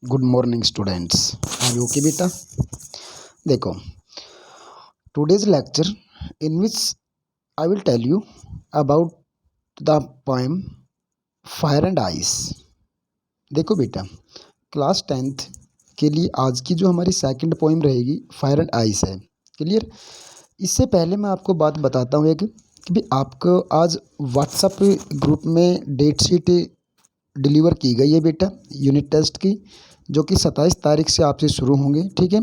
Good morning students. Are you okay बेटा? देखो, today's lecture in which I will tell you about the poem fire and ice. देखो बेटा, class 10th के लिए आज की जो हमारी सेकंड पोएम रहेगी फायर एंड आइस है। क्लियर? इससे पहले मैं आपको बात बताता हूँ एक कि भाई आपको आज व्हाट्सएप ग्रुप में डेट शीट डिलीवर की गई है बेटा यूनिट टेस्ट की, जो कि 27 तारीख से आपसे शुरू होंगे। ठीक है,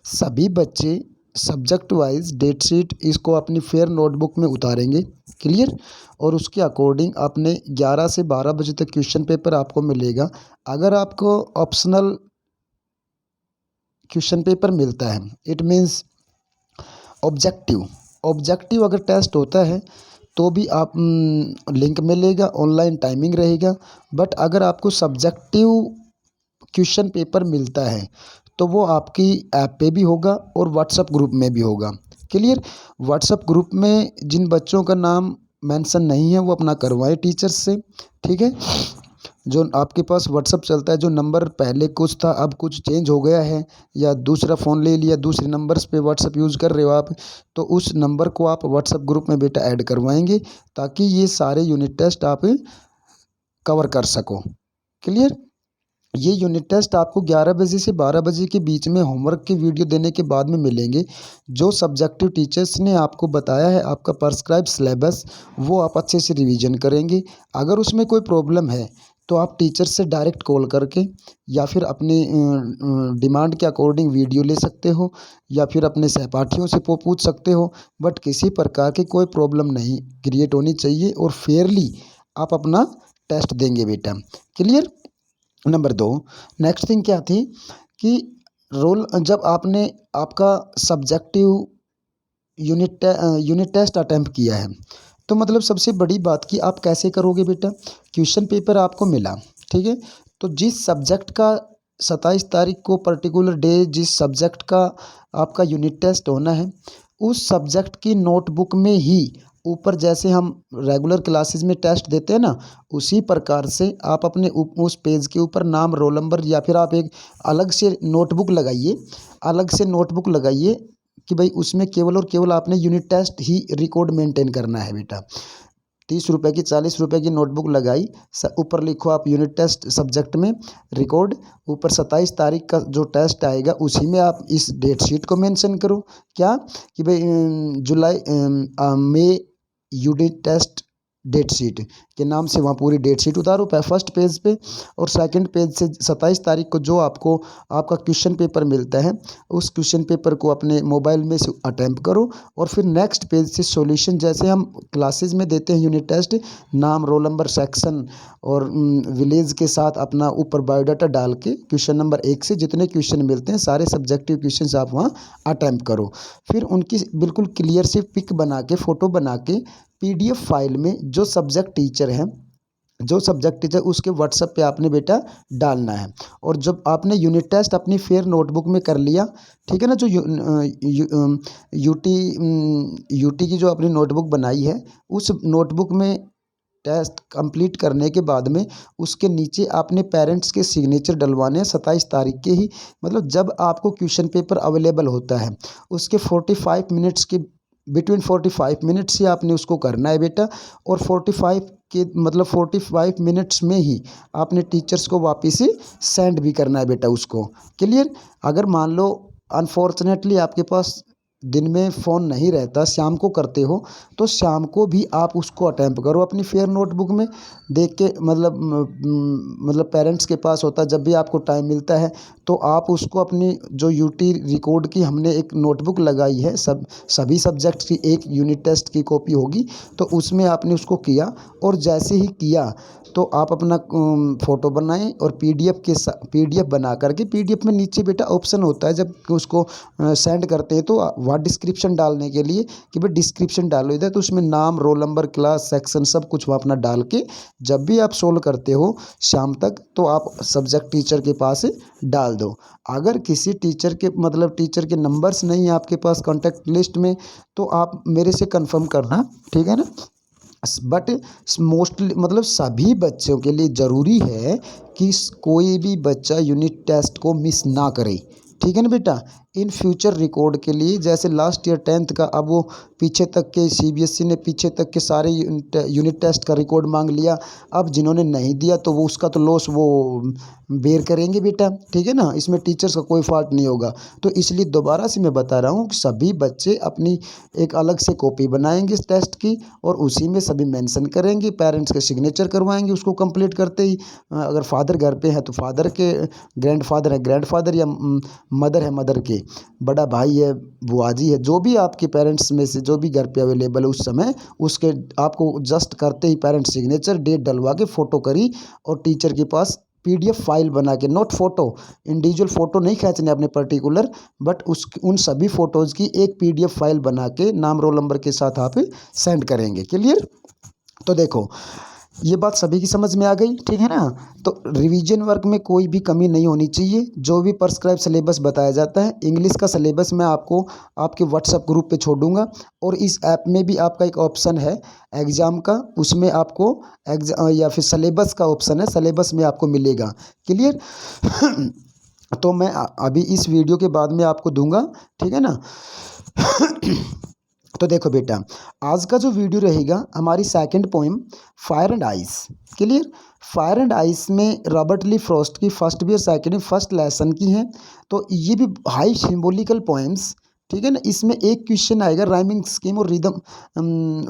सभी बच्चे सब्जेक्ट वाइज डेट शीट इसको अपनी फेयर नोटबुक में उतारेंगे। क्लियर? और उसके अकॉर्डिंग अपने 11 से 12 बजे तक क्वेश्चन पेपर आपको मिलेगा। अगर आपको ऑप्शनल क्वेश्चन पेपर मिलता है, इट मीन्स ऑब्जेक्टिव ऑब्जेक्टिव अगर टेस्ट होता है तो भी आप लिंक मिलेगा, ऑनलाइन टाइमिंग रहेगा। बट अगर आपको सब्जेक्टिव क्वेश्चन पेपर मिलता है तो वो आपकी ऐप पे भी होगा और व्हाट्सएप ग्रुप में भी होगा। क्लियर? व्हाट्सएप ग्रुप में जिन बच्चों का नाम मेंशन नहीं है वो अपना करवाएं टीचर्स से। ठीक है, जो आपके पास व्हाट्सएप चलता है, जो नंबर पहले कुछ था अब कुछ चेंज हो गया है, या दूसरा फ़ोन ले लिया, दूसरे नंबर्स पे व्हाट्सएप यूज़ कर रहे हो आप, तो उस नंबर को आप व्हाट्सएप ग्रुप में बेटा ऐड करवाएंगे ताकि ये सारे यूनिट टेस्ट आप कवर कर सको। क्लियर? ये यूनिट टेस्ट आपको 11 बजे से 12 बजे के बीच में होमवर्क की वीडियो देने के बाद में मिलेंगे। जो सब्जेक्टिव टीचर्स ने आपको बताया है आपका प्रिस्क्राइब सिलेबस, वो आप अच्छे से रिवीजन करेंगे। अगर उसमें कोई प्रॉब्लम है तो आप टीचर से डायरेक्ट कॉल करके या फिर अपनी डिमांड के अकॉर्डिंग वीडियो ले सकते हो, या फिर अपने सहपाठियों से पूछ सकते हो। बट किसी प्रकार की कोई प्रॉब्लम नहीं क्रिएट होनी चाहिए और फेयरली आप अपना टेस्ट देंगे बेटा। क्लियर? नंबर 2, नेक्स्ट थिंग क्या थी कि रोल जब आपने आपका सब्जेक्टिव यूनिट टेस्ट अटेम्प्ट किया है तो मतलब सबसे बड़ी बात कि आप कैसे करोगे बेटा। क्वेश्चन पेपर आपको मिला, ठीक है, तो जिस सब्जेक्ट का 27 तारीख को पर्टिकुलर डे जिस सब्जेक्ट का आपका यूनिट टेस्ट होना है, उस सब्जेक्ट की नोटबुक में ही ऊपर जैसे हम रेगुलर क्लासेस में टेस्ट देते हैं ना, उसी प्रकार से आप अपने उस पेज के ऊपर नाम, रोल नंबर, या फिर आप एक अलग से नोटबुक लगाइए, कि भाई उसमें केवल और केवल आपने यूनिट टेस्ट ही रिकॉर्ड मेंटेन करना है बेटा। 30 रुपये की 40 रुपये की नोटबुक लगाई, ऊपर लिखो आप यूनिट टेस्ट सब्जेक्ट में रिकॉर्ड, ऊपर 27 तारीख का जो टेस्ट आएगा उसी में आप इस डेट शीट को मेंशन करो। क्या कि भाई मई यूनिट टेस्ट डेट शीट के नाम से वहाँ पूरी डेट शीट उतारो फर्स्ट पेज पे, और सेकंड पेज से 27 तारीख को जो आपको आपका क्वेश्चन पेपर मिलता है उस क्वेश्चन पेपर को अपने मोबाइल में से अटेम्प्ट करो, और फिर नेक्स्ट पेज से सॉल्यूशन जैसे हम क्लासेस में देते हैं यूनिट टेस्ट, नाम, रोल नंबर, सेक्शन और विलेज के साथ अपना ऊपर बायोडाटा डाल के क्वेश्चन नंबर 1 से जितने क्वेश्चन मिलते हैं सारे सब्जेक्टिव क्वेश्चन आप वहाँ अटेम्प्ट करो। फिर उनकी बिल्कुल क्लियर सी पिक बना के, फ़ोटो बना के PDF फाइल में जो सब्जेक्ट टीचर उसके व्हाट्सएप पे आपने बेटा डालना है। और जब आपने यूनिट टेस्ट अपनी फेयर नोटबुक में कर लिया, ठीक है ना, जो यूटी की जो अपनी नोटबुक बनाई है उस नोटबुक में टेस्ट कंप्लीट करने के बाद में उसके नीचे आपने पेरेंट्स के सिग्नेचर डलवाने हैं 27 तारीख के ही, मतलब जब आपको क्वेश्चन पेपर अवेलेबल होता है उसके 45 मिनट्स के बिटवीन 45 मिनट्स ही आपने उसको करना है बेटा। और 45 मिनट्स में ही आपने टीचर्स को वापस से सेंड भी करना है बेटा उसको। क्लियर? अगर मान लो अनफॉर्चुनेटली आपके पास दिन में फ़ोन नहीं रहता, शाम को करते हो, तो शाम को भी आप उसको अटेम्प्ट करो अपनी फेयर नोटबुक में देख के, मतलब पेरेंट्स के पास होता है जब भी आपको टाइम मिलता है तो आप उसको अपनी जो यूटी रिकॉर्ड की हमने एक नोटबुक लगाई है, सभी सब्जेक्ट्स की एक यूनिट टेस्ट की कॉपी होगी, तो उसमें आपने उसको किया, और जैसे ही किया तो आप अपना फ़ोटो बनाएं और PDF बना करके, PDF में नीचे बेटा ऑप्शन होता है जब उसको सेंड करते हैं तो वहाँ डिस्क्रिप्शन डालने के लिए कि भाई डिस्क्रिप्शन डालो इधर, तो उसमें नाम, रोल नंबर, क्लास, सेक्शन सब कुछ वहाँ अपना डाल के जब भी आप सोल्व करते हो शाम तक तो आप सब्जेक्ट टीचर के पास डाल दो। अगर किसी टीचर के नंबर्स नहीं है आपके पास कॉन्टैक्ट लिस्ट में तो आप मेरे से कंफर्म करना, ठीक है ना। बट मोस्टली मतलब सभी बच्चों के लिए ज़रूरी है कि कोई भी बच्चा यूनिट टेस्ट को मिस ना करे। ठीक है ना बेटा। इन फ्यूचर रिकॉर्ड के लिए जैसे लास्ट ईयर 10th का, अब वो पीछे तक के सीबीएसई ने पीछे तक के सारे यूनिट टेस्ट का रिकॉर्ड मांग लिया। अब जिन्होंने नहीं दिया तो वो उसका तो लॉस वो बेयर करेंगे बेटा। ठीक है ना, इसमें टीचर्स का कोई फॉल्ट नहीं होगा। तो इसलिए दोबारा से मैं बता रहा हूँ कि सभी बच्चे अपनी एक अलग से कॉपी बनाएंगे इस टेस्ट की, और उसी में सभी मेंशन करेंगे, पेरेंट्स के सिग्नेचर करवाएंगे उसको कंप्लीट करते ही। अगर फादर घर पे है तो फादर के, ग्रैंडफादर है ग्रैंडफादर, या मदर है मदर के, बड़ा भाई है, बुआजी है, जो भी आपके पेरेंट्स में से जो भी घर पे अवेलेबल है उस समय, उसके आपको जस्ट करते ही पेरेंट्स सिग्नेचर डेट डलवा के फ़ोटो करी और टीचर के पास पीडीएफ फाइल बना के, नोट फ़ोटो, इंडिविजुअल फ़ोटो नहीं खींचने अपने पर्टिकुलर, बट उन सभी फ़ोटोज़ की एक पीडीएफ फाइल बना के नाम रोल नंबर के साथ आप सेंड करेंगे। क्लियर। तो देखो ये बात सभी की समझ में आ गई। ठीक है ना। तो रिवीजन वर्क में कोई भी कमी नहीं होनी चाहिए। जो भी प्रिस्क्राइब सिलेबस बताया जाता है, इंग्लिश का सिलेबस मैं आपको आपके व्हाट्सएप ग्रुप पे छोड़ दूंगा, और इस ऐप में भी आपका एक ऑप्शन है एग्ज़ाम का, उसमें आपको एग्जाम या फिर सिलेबस का ऑप्शन है, सिलेबस में आपको मिलेगा। क्लियर। तो मैं अभी इस वीडियो के बाद में आपको दूंगा। ठीक है ना। तो देखो बेटा, आज का जो वीडियो रहेगा हमारी second poem fire and ice. Clear. Fire and ice में रॉबर्ट ली फ्रॉस्ट की फर्स्ट भी और सेकंड भी फर्स्ट लेसन की है। तो ये भी हाई सिंबॉलिकल पोएम्स। ठीक है ना। इसमें एक क्वेश्चन आएगा राइमिंग स्कीम और रिदम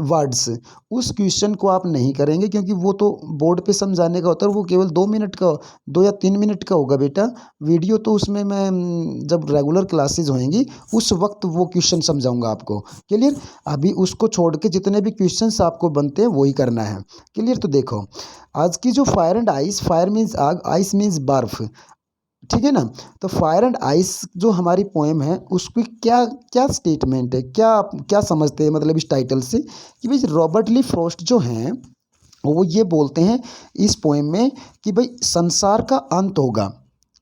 वर्ड्स। उस क्वेश्चन को आप नहीं करेंगे क्योंकि वो तो बोर्ड पे समझाने का होता है, वो केवल 2 मिनट का, 2 या 3 मिनट का होगा बेटा वीडियो। तो उसमें मैं जब रेगुलर क्लासेज होंगी उस वक्त वो क्वेश्चन समझाऊंगा आपको। क्लियर। अभी उसको छोड़ के जितने भी क्वेश्चंस आपको बनते हैं वही करना है। क्लियर। तो देखो आज की जो fire and ice, fire means आग, आइस मीन्स बर्फ। ठीक है ना। तो फायर एंड आइस जो हमारी पोएम है उसकी क्या क्या स्टेटमेंट है, क्या क्या समझते हैं मतलब इस टाइटल से, कि भाई रॉबर्ट ली फ्रॉस्ट जो हैं वो ये बोलते हैं इस पोएम में कि भाई संसार का अंत होगा,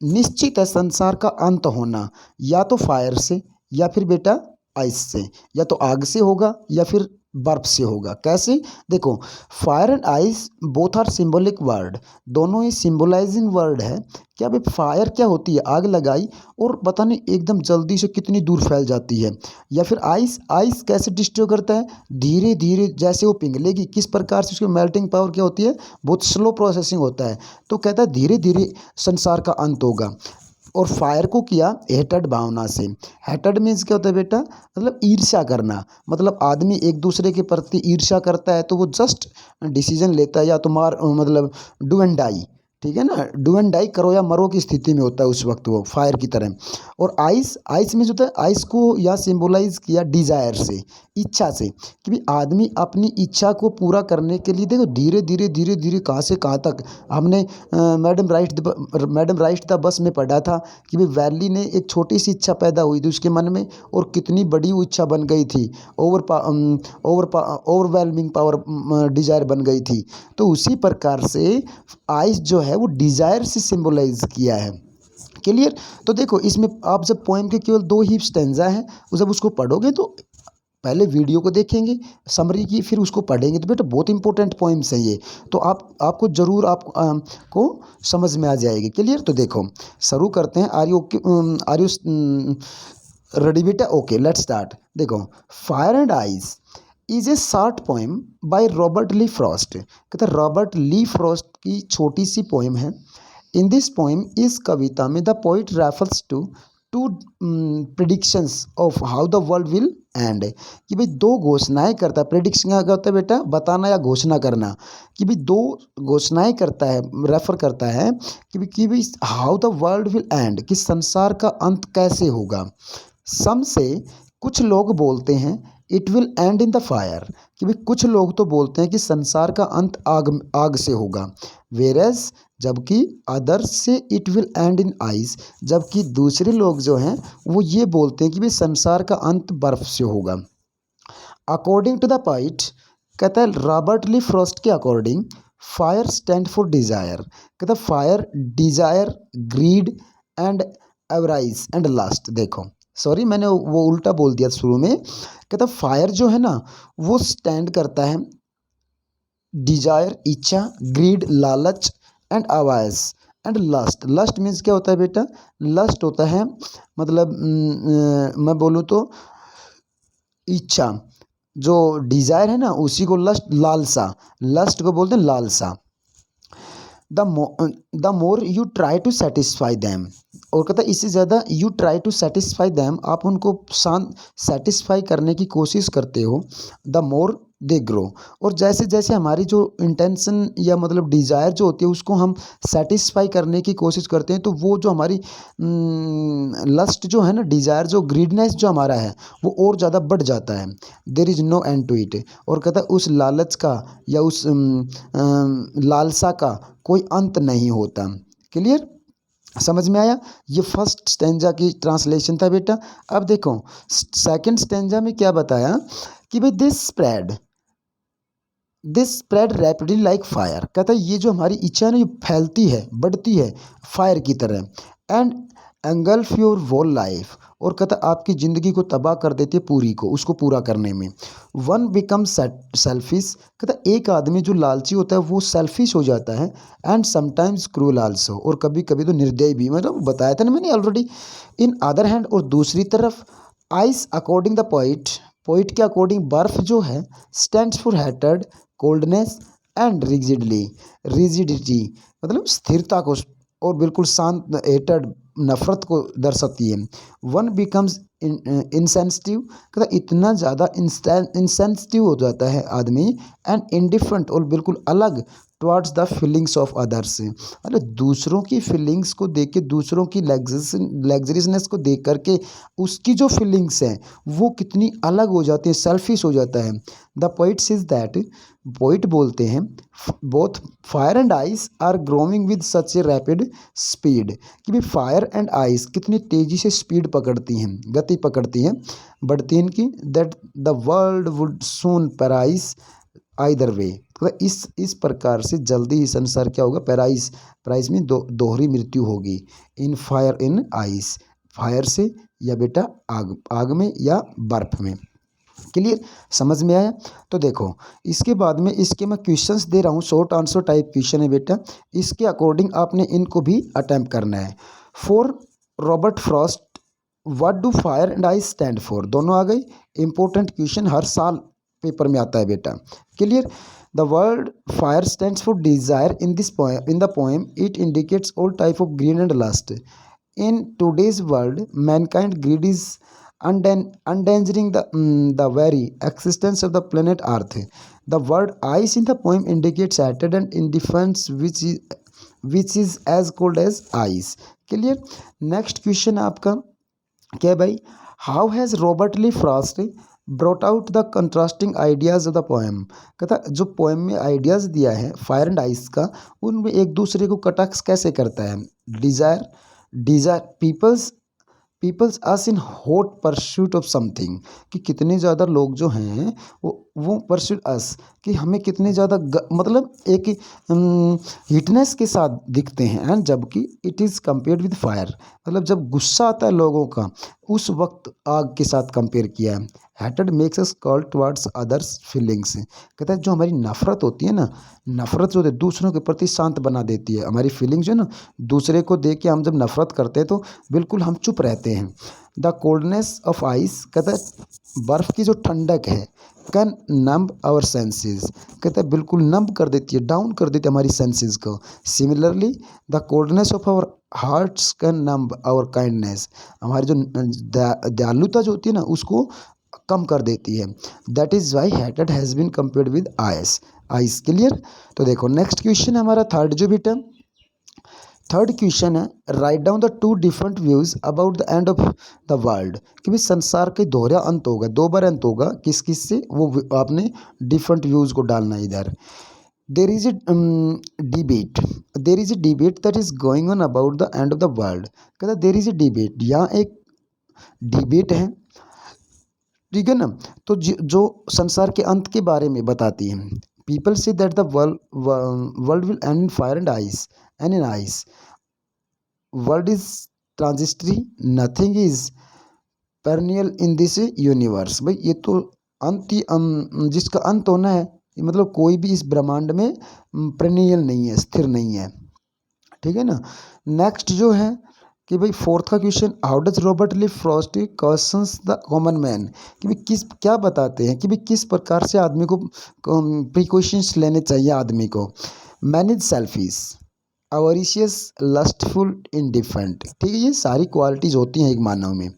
निश्चित है संसार का अंत होना, या तो फायर से या फिर बेटा आइस से, या तो आग से होगा या फिर बर्फ से होगा। कैसे, देखो fire and ice both are symbolic word, दोनों ही सिंबलाइजिंग वर्ड है। क्या भाई फायर क्या होती है, आग लगाई और पता नहीं एकदम जल्दी से कितनी दूर फैल जाती है, या फिर आइस, आइस कैसे डिस्ट्रॉय करता है, धीरे धीरे जैसे वो पिघलेगी किस प्रकार से, उसकी मेल्टिंग पावर क्या होती है, बहुत स्लो प्रोसेसिंग होता है। तो कहता है धीरे धीरे संसार का अंत होगा। और फायर को किया हेटेड भावना से। हेटेड मीन्स क्या होता है बेटा, मतलब ईर्ष्या करना, मतलब आदमी एक दूसरे के प्रति ईर्ष्या करता है तो वो जस्ट डिसीजन लेता है या तो मार मतलब डू एंड डाई। ठीक है ना, डू एंड डाई, करो या मरो की स्थिति में होता है उस वक्त वो फायर की तरह। और आइस, आइस में जो होता है, आइस को या सिंबलाइज किया डिजायर से, इच्छा से, कि भी आदमी अपनी इच्छा को पूरा करने के लिए देखो धीरे धीरे धीरे धीरे कहाँ से कहाँ तक। हमने मैडम राइट द बस में पढ़ा था कि भाई वैली ने एक छोटी सी इच्छा पैदा हुई थी उसके मन में और कितनी बड़ी वो इच्छा बन गई थी, ओवरवेलमिंग पावर डिजायर बन गई थी। तो उसी प्रकार से आइस जो है वो डिजायर से सिंबलाइज किया है। क्लियर। तो देखो इसमें आप जब पोएम के केवल 2 ही स्टेंजा हैं, जब उसको पढ़ोगे तो पहले वीडियो को देखेंगे समरी की, फिर उसको पढ़ेंगे तो बेटा बहुत इंपॉर्टेंट पोएम्स हैं ये। तो आपको ज़रूर को समझ में आ जाएगी। क्लियर। तो देखो शुरू करते हैं। आर यू रेडी बेटा? Okay let's start. देखो fire and ice is a short poem by Robert Lee Frost. कहते हैं रॉबर्ट ली फ्रॉस्ट की छोटी सी पोएम है। इन दिस पोएम, इस कविता में the poet refers to two predictions of how the world will end. कि भाई 2 घोषणाएं करता है। प्रिडिक्शन क्या होता है बेटा, बताना या घोषणा करना। कि भाई 2 घोषणाएं करता है, रेफर करता है कि भाई how the world will end, कि संसार का अंत कैसे होगा। सम से, कुछ लोग बोलते हैं it will end in the fire. कि भाई कुछ लोग तो बोलते हैं कि संसार का अंत आग से होगा। वेरस, जबकि अदर्स से it will end in ice. जबकि दूसरे लोग जो हैं वो ये बोलते हैं कि भाई संसार का अंत बर्फ से होगा। अकॉर्डिंग टू द पोइट, कहता है रॉबर्ट ली फ्रॉस्ट के according, fire stand for desire. कहता है fire desire, greed and avarice and lust. देखो सॉरी मैंने वो उल्टा बोल दिया शुरू में। कहता फायर जो है ना वो स्टैंड करता है डिजायर इच्छा, ग्रीड लालच, and avarice and lust. Lust means क्या होता है बेटा? लस्ट होता है मतलब मैं बोलूँ तो इच्छा, जो डिजायर है ना उसी को लस्ट, लालसा, लस्ट को बोलते हैं लालसा। The more you try to satisfy them, और कहता है इससे ज़्यादा you try to satisfy them, आप उनको शांत सेटिस्फाई करने की कोशिश करते हो, द मोर दे ग्रो। और जैसे जैसे हमारी जो इंटेंशन या मतलब डिज़ायर जो होती है उसको हम सेटिस्फाई करने की कोशिश करते हैं, तो वो जो हमारी लस्ट जो है ना, डिज़ायर जो ग्रीडनेस जो हमारा है वो और ज़्यादा बढ़ जाता है। There is no end to it. और कहता है उस लालच का या उस लालसा का कोई अंत नहीं होता। क्लियर? समझ में आया? ये फर्स्ट स्टेंजा की ट्रांसलेशन था बेटा। अब देखो सेकंड स्टेंजा में क्या बताया कि भाई this spread rapidly like fire. कहता है ये जो हमारी इच्छा है ना, ये फैलती है, बढ़ती है फायर की तरह। And engulf your whole life, और कहता है आपकी ज़िंदगी को तबाह कर देती है पूरी को, उसको पूरा करने में। वन बिकम सेल्फिश, कहता है एक आदमी जो लालची होता है वो सेल्फिश हो जाता है। एंड समटाइम्स क्रूअल आल्सो, और कभी कभी तो निर्दयी भी, मतलब बताया था ना मैंने ऑलरेडी। इन अदर हैंड, और दूसरी तरफ ice according the poet, poet के अकॉर्डिंग बर्फ जो है stands for hatred coldness and rigidity, मतलब स्थिरता को और बिल्कुल शांत, हेटेड नफरत को दर्शाती है। वन बिकम्स इंसेंसिटिव, कहता इतना ज़्यादा इंसेंसिटिव हो जाता है आदमी, एंड इंडिफरेंट, और बिल्कुल अलग towards the feelings of others, मतलब दूसरों की फीलिंग्स को देख के, दूसरों की लग्जरीनेस को देख करके उसकी जो फीलिंग्स हैं वो कितनी अलग हो जाती हैं, सेल्फिश हो जाता है। The poet says that, poet बोलते हैं both fire and ice are growing with such a rapid speed, कि भाई फायर एंड आइस कितनी तेज़ी से स्पीड पकड़ती हैं, गति पकड़ती हैं, बढ़ती हैं इनकी, that the world would soon perish either way, तो इस प्रकार से जल्दी ही संसार क्या होगा, पेराइज, पेराइज में दोहरी मृत्यु होगी। In fire in ice, fire से या बेटा आग, आग में या बर्फ में। क्लियर? समझ में आया? तो देखो इसके बाद में इसके मैं क्वेश्चंस दे रहा हूँ, शॉर्ट आंसर टाइप क्वेश्चन है बेटा, इसके अकॉर्डिंग आपने इनको भी अटेम्प्ट करना है। For Robert Frost what do fire and ice stand for, दोनों आ गई। इंपॉर्टेंट क्वेश्चन हर साल पेपर में आता है बेटा। Clear? The word fire stands for desire in this poem, in the poem it indicates all type of greed and lust. In today's world, mankind greed is endangering the very existence of the planet Earth. The word ice in the poem indicates hatred and indifference, which is as cold as ice. Clear? Next question आपका क्या है भाई? How has Robert Lee Frost brought out the contrasting ideas of the poem? कहता जो poem में ideas दिया है fire and ice का, उनमें एक दूसरे को कटाक्ष कैसे करता है? Desire peoples us in hot pursuit of something, कि कितने ज़्यादा लोग जो हैं वो परस्यूट अस, कि हमें कितने ज़्यादा मतलब एक हीटनेस के साथ दिखते हैं, एंड जबकि it is compared with fire, मतलब जब गुस्सा आता है लोगों का उस वक्त आग के साथ कंपेयर किया है। Hatted makes us call towards others feelings, कहता है जो हमारी नफ़रत होती है ना, नफ़रत जो है दूसरों के प्रति शांत बना देती है, हमारी फीलिंग्स जो है ना, दूसरे को देख के हम जब नफ़रत करते हैं तो बिल्कुल हम चुप रहते हैं। द कोल्डनेस ऑफ आइस, कहता है बर्फ़ की जो ठंडक है, कैन नम्ब आवर सेंसेस, कहता है बिल्कुल नम्ब कर देती है, डाउन कर देती है हमारी सेंसेस को। Similarly the coldness of our hearts can numb our kindness, हमारी जो दयालुता जो होती है ना उसको कम कर देती है। दैट इज़ वाई हैटेड has been compared with ice, ice. Clear? तो देखो नेक्स्ट क्वेश्चन हमारा थर्ड जो बेटा, थर्ड क्वेश्चन है right down the two different views about the end of the world, कि भाई संसार के दोहरा अंत होगा, दो बार अंत होगा, किस किस से, वो आपने डिफरेंट व्यूज़ को डालना है इधर। There is a debate that is going on about the end of the world, कहता देर इज ए डिबेट, यहाँ एक डिबेट है, ठीक है ना, तो जो संसार के अंत के बारे में बताती है। People say that the world will end in fire and ice, and in ice world is transitory, nothing is perennial in this universe. भाई ये तो अंत ही जिसका अंत होना है मतलब कोई भी इस ब्रह्मांड में पेrennial नहीं है, स्थिर नहीं है, ठीक है ना। नेक्स्ट जो है कि भाई फोर्थ का question, how does Robert Lee Frost questions the common man, कि भाई किस क्या बताते हैं कि भाई किस प्रकार से आदमी को प्रिकॉशंस लेने चाहिए आदमी को। Man is selfish, avaricious, lustful, indifferent, ठीक है, ये सारी क्वालिटीज होती हैं एक मानव में।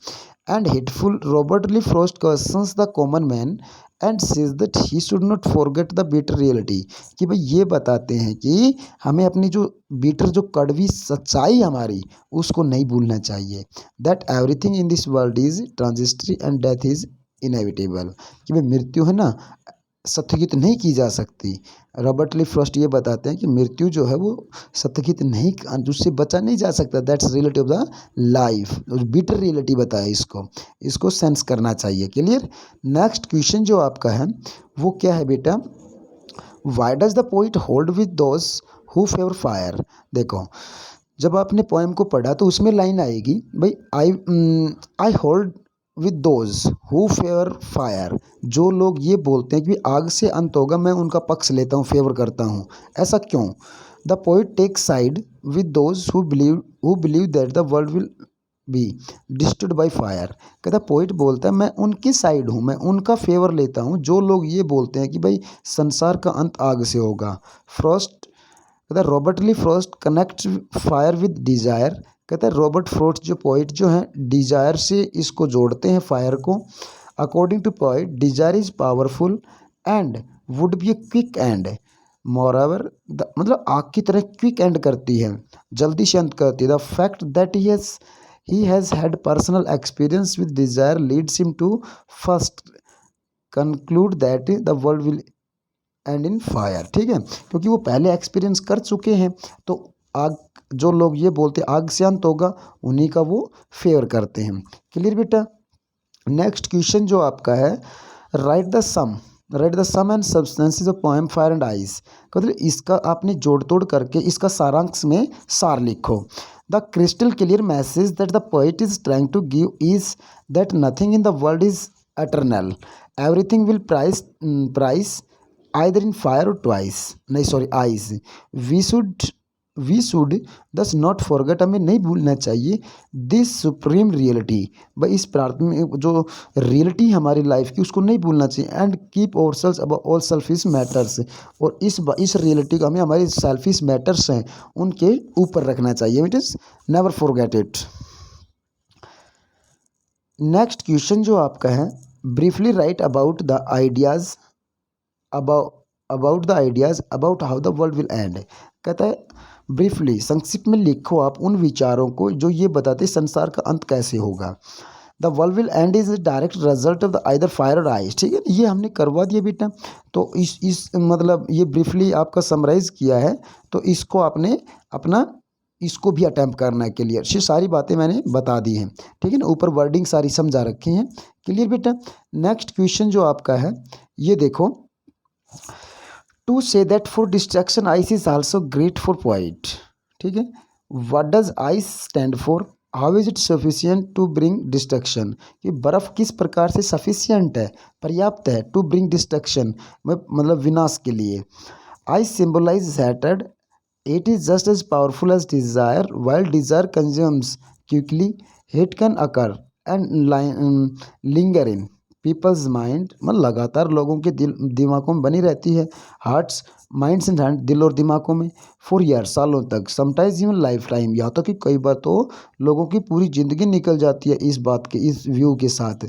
And hateful, Robert Lee Frost questions the common man and says that he should not forget the bitter reality, कि भाई ये बताते हैं कि हमें अपनी जो बिटर जो कड़वी सच्चाई हमारी उसको नहीं भूलना चाहिए। That everything in this world is transitory and death is inevitable, कि भाई मृत्यु है ना स्थगित नहीं की जा सकती। रॉबर्ट ली फ्रॉस्ट ये बताते हैं कि मृत्यु जो है वो स्थगित नहीं, उससे बचा नहीं जा सकता। That's reality of the life, bitter reality बताया इसको, इसको सेंस करना चाहिए। क्लियर। नेक्स्ट क्वेश्चन जो आपका है वो क्या है बेटा, why does the poet hold with those who favour fire. देखो जब आपने पोएम को पढ़ा तो उसमें लाइन आएगी भाई I hold with those who favour fire, जो लोग ये बोलते हैं कि आग से अंत होगा मैं उनका पक्ष लेता हूँ, फेवर करता हूँ। ऐसा क्यों। The poet take side with those who believe that the world will be destroyed by fire. कहता पोइट बोलता है मैं उनकी साइड हूँ, मैं उनका फेवर लेता हूँ जो लोग ये बोलते हैं कि भाई संसार का अंत आग से होगा। फ्रॉस्ट कहता है Robert Lee Frost connect fire with desire. कहता है रॉबर्ट फ्रॉस्ट जो पोइट जो है डिजायर से इसको जोड़ते हैं फायर को। According to poet desire is powerful and would be a quick and moreover, मतलब आग की तरह क्विक एंड करती है, जल्दी से अंत करती है। The fact that he has had personal experience with desire leads him to first conclude that the world will end in fire, ठीक है, क्योंकि वो पहले एक्सपीरियंस कर चुके हैं। तो आग, जो लोग ये बोलते हैं आग से अंत होगा, उन्हीं का वो फेवर करते हैं। क्लियर बेटा। नेक्स्ट क्वेश्चन जो आपका है, write the sum and substances of poem fire and ice, मतलब इसका आपने जोड़ तोड़ करके इसका सारांश में सार लिखो। The crystal clear message that the poet is trying to give is that nothing in the world is eternal, everything will price either in fire or twice, नहीं sorry ice. We should thus not forget, हमें नहीं भूलना चाहिए this supreme reality, भाई इस प्राथमिक जो reality हमारी लाइफ की उसको नहीं भूलना चाहिए। And keep our selves above all selfish matters, और इस रियलिटी को हमें हमारे सेल्फिश मैटर्स हैं उनके ऊपर रखना चाहिए। It is never forget it. Next question जो आपका है, briefly right about the ideas about the ideas about how the world will and. कहता है ब्रीफली संक्षिप्त में लिखो आप उन विचारों को जो ये बताते संसार का अंत कैसे होगा। The world will and is direct result of the either fire और आइस, ठीक है, ये हमने करवा दिया बेटा। तो इस मतलब ये ब्रीफली आपका समराइज किया है, तो इसको आपने अपना इसको भी अटैम्प्ट करना है। क्लियर, ये सारी बातें मैंने बता दी हैं, ठीक है ना, ऊपर वर्डिंग सारी समझा रखी हैं। क्लियर बेटा। नेक्स्ट क्वेश्चन जो आपका है ये देखो, to say that for destruction ice is also great for point, ठीक है। What does ice stand for, how is it sufficient to bring destruction, कि बर्फ़ किस प्रकार से सफिशियंट है, पर्याप्त है, टू ब्रिंग डिस्ट्रक्शन मतलब विनाश के लिए। Ice symbolise hatred, it is just as powerful as desire, while desire consumes quickly, hate can occur and linger in people's mind, मतलब लगातार लोगों के दिमागों में बनी रहती है। हार्ट्स माइंड्स एंड हैंड, दिल और दिमागों में, फॉर ईयर, सालों तक, समटाइम्स इवन लाइफ टाइम, यहाँ तक कि कई बार तो लोगों की पूरी ज़िंदगी निकल जाती है इस बात के, इस व्यू के साथ।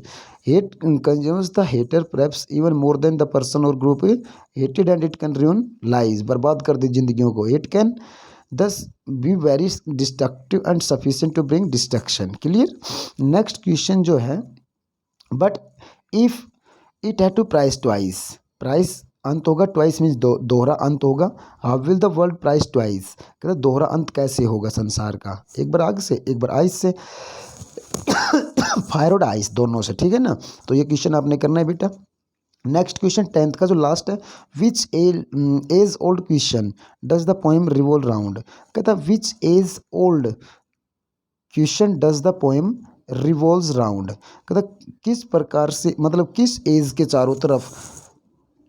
Hate consumes the hater perhaps even more than the person और group hated and it can ruin lives, बर्बाद कर दे जिंदगियों को। It can thus be very destructive and sufficient to bring destruction. Clear. Next question जो है, but if it है to perish twice, perish अंत होगा, ट्वाइस मीन्स दोहरा अंत होगा। How will the world perish twice, कहते दोहरा अंत कैसे होगा संसार का, एक बार आग से एक बार आइस से फायर और आइस दोनों से, ठीक है ना। तो ये क्वेश्चन आपने करना है बेटा। नेक्स्ट क्वेश्चन 10th का जो लास्ट है, which age old question does the poem revolve round, कहता which age old question does the poem revolves round, कहता किस प्रकार से मतलब किस एज के चारों तरफ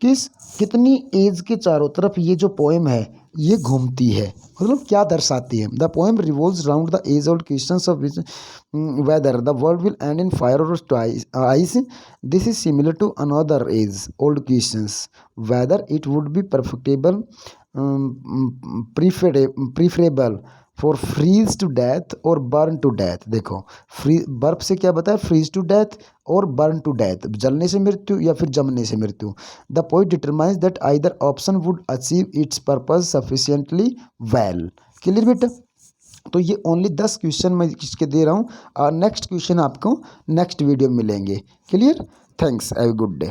कितनी एज के चारों तरफ ये जो पोएम है ये घूमती है, मतलब क्या दर्शाती है। The poem revolves around the age old questions of whether the world will end in fire और ice. This is similar to another age old questions whether it would be perfectible preferable for freeze to death और burn to death. देखो free बर्फ से क्या बताया, freeze to death और burn to death, जलने से मृत्यु या फिर जमने से मृत्यु। The poet determines that either option would achieve it's purpose sufficiently well. Clear बेटा। तो ये ओनली 10 क्वेश्चन मैं इसके दे रहा हूँ और नेक्स्ट क्वेश्चन आपको नेक्स्ट वीडियो में मिलेंगे। Clear. Thanks. Have a good day.